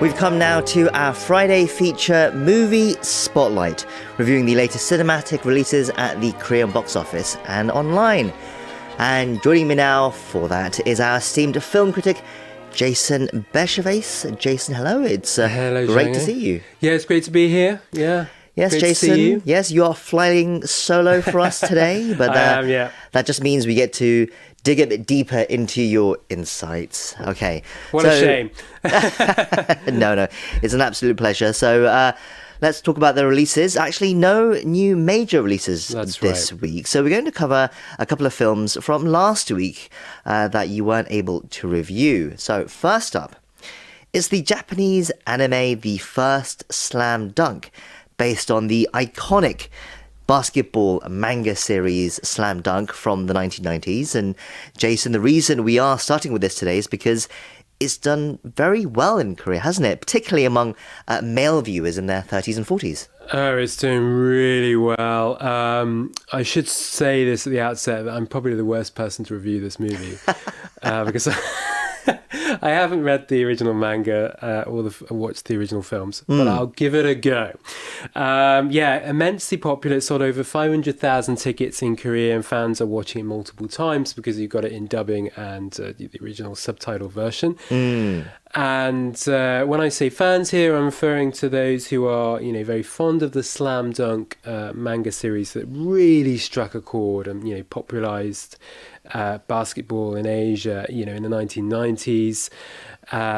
We've come now to our Friday feature movie spotlight, reviewing the latest cinematic releases at the Korean box office and online. And joining me now for that is our esteemed film critic, Jason Bechervaise. Jason, hello. It's hello, great Jangho. to see you. Yeah, it's great to be here. Yeah. Yes, great Jason. To see you. Yes, you are flying solo for us today, but I am, yeah. That just means we get to dig a bit deeper into your insights. Okay. What a shame. No, it's an absolute pleasure. So let's talk about the releases. Actually, no new major releases this week. So we're going to cover a couple of films from last week that you weren't able to review. So first up, it's the Japanese anime The First Slam Dunk, based on the iconic basketball manga series Slam Dunk from the 1990s. And Jason, the reason we are starting with this today is because it's done very well in Korea, hasn't it? Particularly among male viewers in their 30s and 40s. Oh, it's doing really well. I should say this at the outset, that I'm probably the worst person to review this movie because I haven't read the original manga or watched the original films, but I'll give it a go. Immensely popular. It's sold over 500,000 tickets in Korea, and fans are watching it multiple times because you've got it in dubbing and the original subtitle version. And when I say fans here, I'm referring to those who are, very fond of the Slam Dunk manga series that really struck a chord and, popularized basketball in Asia, in the 1990s.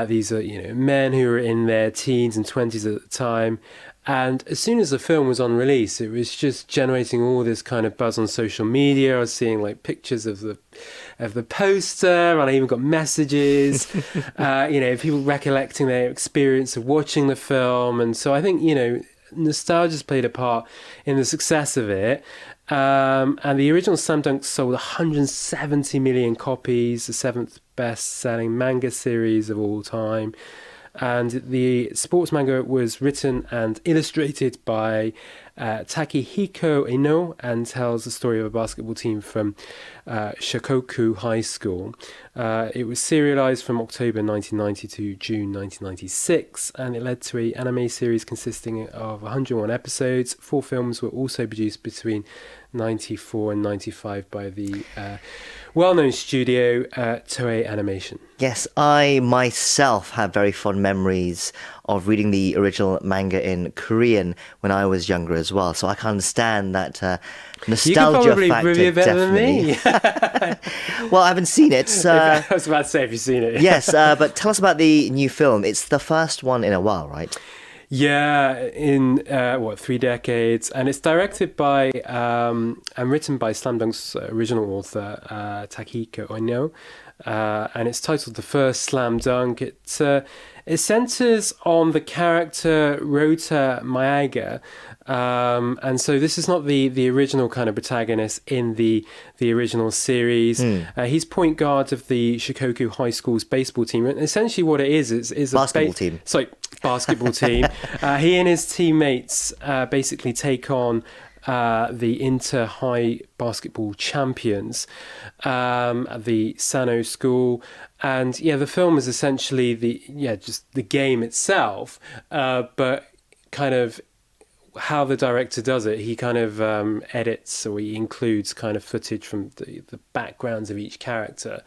These are, men who were in their teens and 20s at the time. And as soon as the film was on release, it was just generating all this kind of buzz on social media. I was seeing pictures of the poster, and I even got messages, people recollecting their experience of watching the film. And so I think, nostalgia's played a part in the success of it. And the original Slam Dunk sold 170 million copies, the seventh best-selling manga series of all time. And the sports manga was written and illustrated by Takehiko Inoue and tells the story of a basketball team from Shikoku High School. It was serialized from October 1990 to June 1996, and it led to an anime series consisting of 101 episodes. 4 films were also produced between 94 and 95 by the well-known studio Toei Animation. Yes, I myself have very fond memories of reading the original manga in Korean when I was younger as well. So I can understand that nostalgia factor. You can probably review better than me. Well, I haven't seen it. I was about to say, have you seen it? Yes, but tell us about the new film. It's the first one in a while, right? Yeah, in 3 decades, and it's directed by and written by Slam Dunk's original author Takehiko Inoue, and it's titled The First Slam Dunk. It centers on the character Rota Maiga, and so this is not the original kind of protagonist in the original series. He's point guard of the Shikoku High School's baseball team, and essentially what it is basketball team. Sorry, basketball team. He and his teammates basically take on the inter-high basketball champions at the Sano school. And the film is essentially just the game itself, but kind of how the director does it. He kind of edits, or he includes kind of footage from the backgrounds of each character.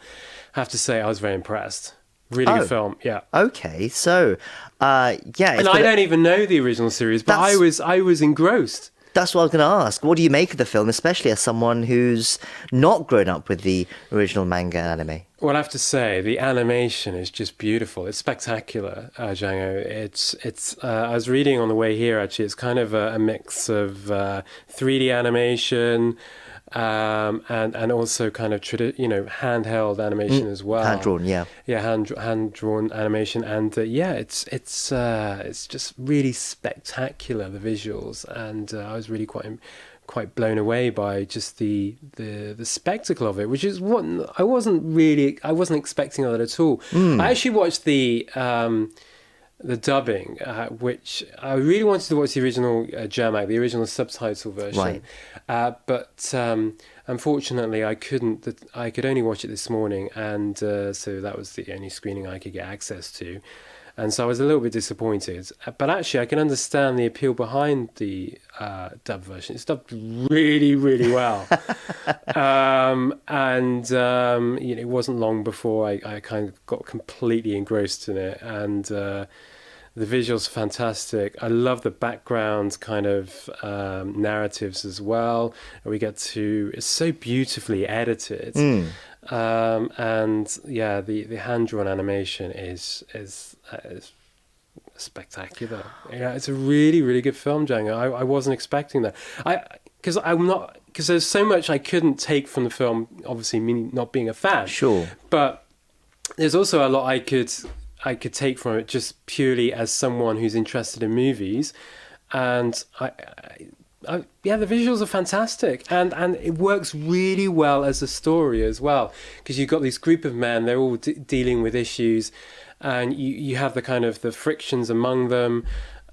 I have to say, I was very impressed. Really good film, yeah. Okay, so and I don't even know the original series, but I was engrossed. That's what I was going to ask. What do you make of the film, especially as someone who's not grown up with the original manga and anime? Well, I have to say, the animation is just beautiful. It's spectacular, Jangho. It's. I was reading on the way here, actually. It's kind of a mix of 3D animation and also kind of handheld animation as well. Hand drawn, yeah. Yeah, hand drawn animation, and it's just really spectacular, the visuals, and I was really quite blown away by just the spectacle of it, which is what I wasn't expecting that at all. I actually watched the dubbing, which I really wanted to watch the original Jermac, the original subtitle version, but unfortunately I couldn't. I could only watch it this morning, and so that was the only screening I could get access to. And so I was a little bit disappointed. But actually, I can understand the appeal behind the dub version. It's dubbed really, really well. It wasn't long before I kind of got completely engrossed in it. And the visuals are fantastic. I love the background kind of narratives as well. It's so beautifully edited. The hand-drawn animation is spectacular. Yeah, it's a really, really good film, Jangho. I wasn't expecting that. Because there's so much I couldn't take from the film, obviously me not being a fan. Sure. But there's also a lot I could take from it just purely as someone who's interested in movies. And the visuals are fantastic, and it works really well as a story as well, because you've got this group of men, they're all dealing with issues, and you have the kind of the frictions among them,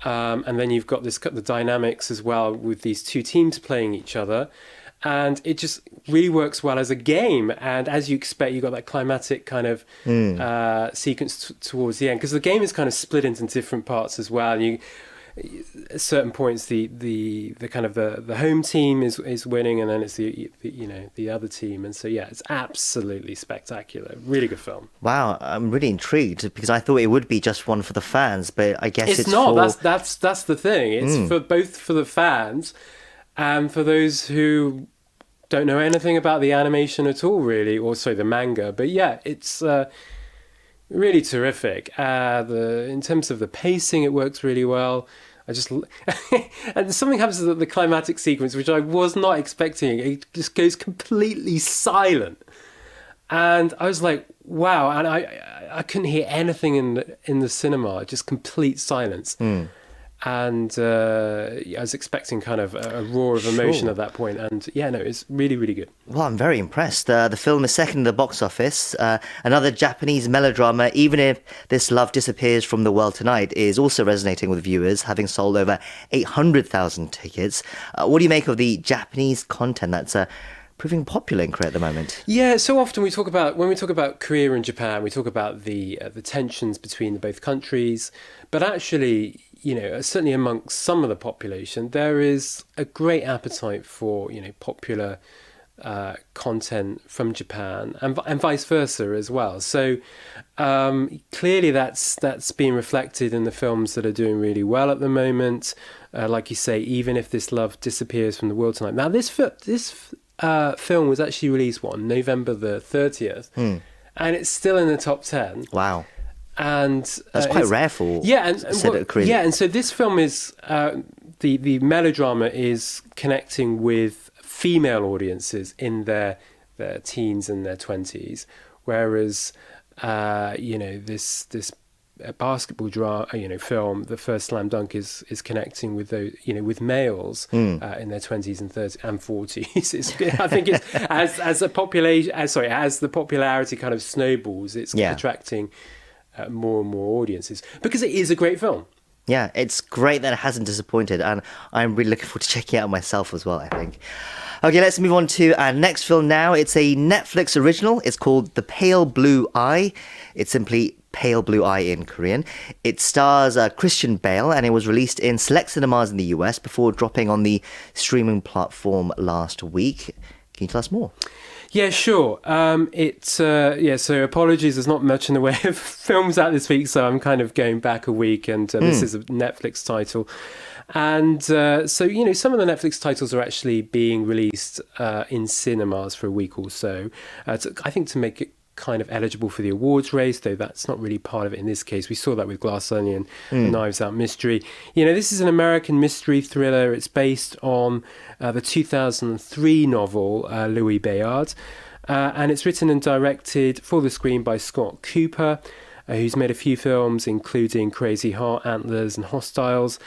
and then you've got the dynamics as well with these two teams playing each other, and it just really works well as a game. And as you expect, you've got that climatic kind of sequence towards the end, because the game is kind of split into different parts as well. And at certain points, the kind of the home team is winning, and then it's the other team, and so it's absolutely spectacular. Really good film. Wow, I'm really intrigued, because I thought it would be just one for the fans, but I guess it's not. For... That's the thing. It's for both for the fans and for those who don't know anything about the animation at all, really, or the manga. But it's really terrific. In terms of the pacing, it works really well. And something happens to the climatic sequence, which I was not expecting. It just goes completely silent, and I was like, wow! And I couldn't hear anything in the cinema, just complete silence. And I was expecting kind of a roar of emotion at that point, and it's really, really good. Well, I'm very impressed. The film is second in the box office. Another Japanese melodrama, Even If This Love Disappears from the World Tonight, is also resonating with viewers, having sold over 800,000 tickets. What do you make of the Japanese content that's proving popular in Korea at the moment? Yeah, so often when we talk about Korea and Japan, we talk about the tensions between both countries, but actually, certainly amongst some of the population, there is a great appetite for, popular content from Japan and vice versa as well. So clearly that's being reflected in the films that are doing really well at the moment. Like you say, Even If This Love Disappears from the World Tonight. Now, this film was actually released on November the 30th, and it's still in the top 10. Wow. And that's quite rare for Korea. Yeah, and so this film is the melodrama is connecting with female audiences in their teens and their 20s, whereas this basketball drama film, the first Slam Dunk, is connecting with those with males in their 20s and 30s and 40s. I think it's as the popularity kind of snowballs, it's attracting more and more audiences, because it is a great film. Yeah, it's great that it hasn't disappointed, and I'm really looking forward to checking it out myself as well, I think. Okay, let's move on to our next film now. It's a Netflix original. It's called The Pale Blue Eye. It's simply Pale Blue Eye in Korean. It stars Christian Bale, and it was released in select cinemas in the US before dropping on the streaming platform last week. Can you tell us more? Yeah, sure. So apologies, there's not much in the way of films out this week, so I'm kind of going back a week, and this is a Netflix title. And some of the Netflix titles are actually being released in cinemas for a week or so, I think to make it kind of eligible for the awards race, though that's not really part of it in this case. We saw that with Glass Onion and Knives Out Mystery. This is an American mystery thriller. It's based on the 2003 novel Louis Bayard, and it's written and directed for the screen by Scott Cooper, who's made a few films including Crazy Heart, Antlers and Hostiles.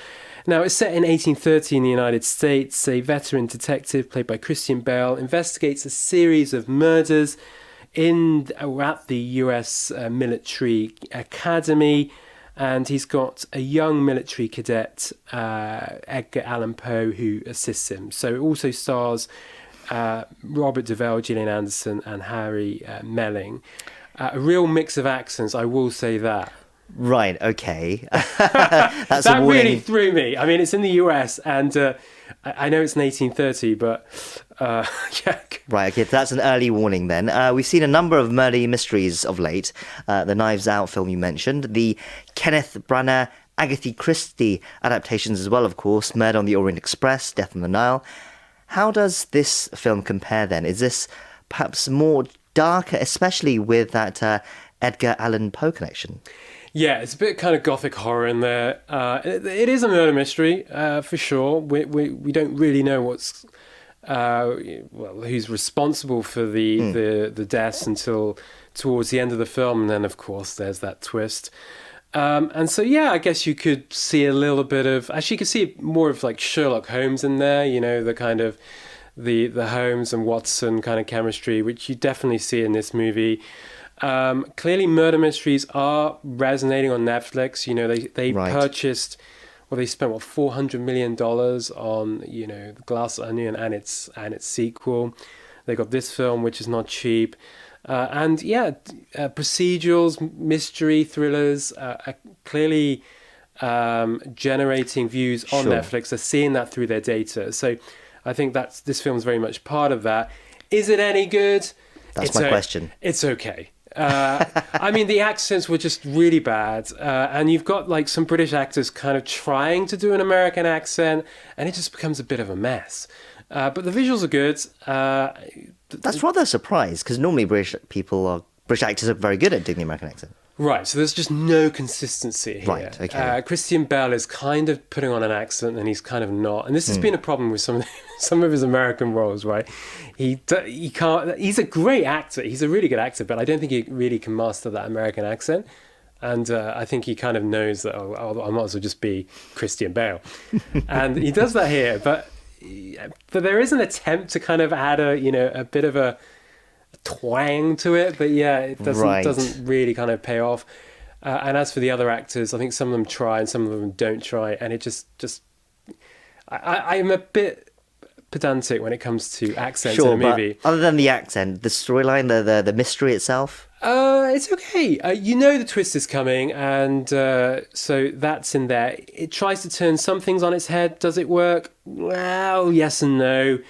Now, it's set in 1830 in the United States. A veteran detective played by Christian Bale investigates a series of murders at the US military academy, and he's got a young military cadet, Edgar Allan Poe, who assists him. So it also stars Robert Duvall, Gillian Anderson and Harry Melling. A real mix of accents, I will say that. Right, okay. That's that a warning. really threw me. I mean, it's in the US, and I know it's in 1830, but yeah. Right, okay, that's an early warning then. We've seen a number of murder mysteries of late. The Knives Out film you mentioned, the Kenneth Branagh, Agatha Christie adaptations as well, of course, Murder on the Orient Express, Death on the Nile. How does this film compare then? Is this perhaps more darker, especially with that Edgar Allan Poe connection? Yeah, it's a bit kind of gothic horror in there. It is a murder mystery, for sure. We don't really know what's who's responsible for the deaths until towards the end of the film, and then of course there's that twist. And so yeah, I guess you could see a little bit of, actually you could see more of like Sherlock Holmes in there. You know, the kind of the Holmes and Watson kind of chemistry, which you definitely see in this movie. Clearly murder mysteries are resonating on Netflix. You know, they purchased, they spent $400 million on, you know, The Glass Onion and its sequel. They got this film, which is not cheap. And yeah, procedurals, mystery thrillers are clearly generating views on Netflix. They're seeing that through their data. So I think this film is very much part of that. Is it any good? That's my question. It's okay. I mean, the accents were just really bad. And you've got like some British actors kind of trying to do an American accent, and it just becomes a bit of a mess. But the visuals are good. That's rather a surprise, because normally British actors are very good at doing the American accent. Right, so there's just no consistency here. Right, okay. Christian Bale is kind of putting on an accent, and he's kind of not. And this has been a problem with some of his American roles, right? He can't. He's a great actor. He's a really good actor, but I don't think he really can master that American accent. And I think he kind of knows that I might as well just be Christian Bale, and he does that here. But there is an attempt to kind of add a bit of a twang to it, but yeah, it doesn't really kind of pay off. And as for the other actors, I think some of them try and some of them don't try, and it just I'm a bit pedantic when it comes to accents in a movie. But other than the accent, the storyline, the mystery itself, it's okay. You know the twist is coming, and so that's in there. It tries to turn some things on its head. Does it work? Well, yes and no.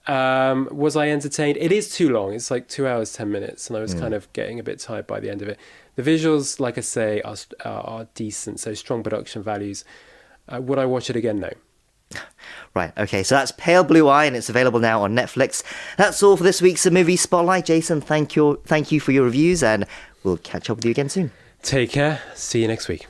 Was I entertained? It is too long. It's like 2 hours, 10 minutes, and I was kind of getting a bit tired by the end of it. The visuals, like I say, are decent, so strong production values. Would I watch it again? No. Right, okay, so that's Pale Blue Eye, and it's available now on Netflix. That's all for this week's Movie Spotlight. Jason, thank you for your reviews, and we'll catch up with you again soon. Take care. See you next week.